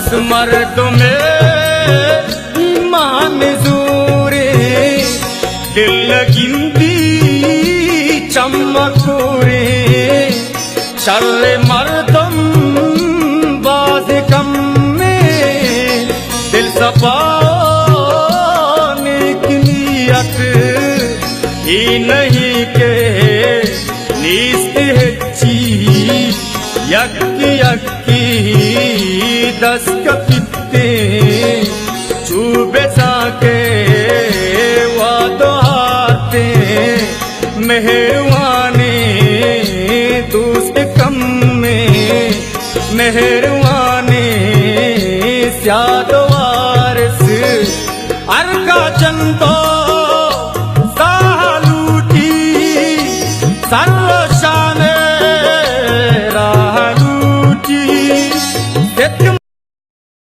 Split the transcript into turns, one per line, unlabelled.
बस मर्द में ईमान ज़ूरे दिल गिनती चमकूरे शर्रे मर्दम बाज कम में दिल सपाने की नियत ही नहीं के नीस्त है ची यक्की यक्की दस्तक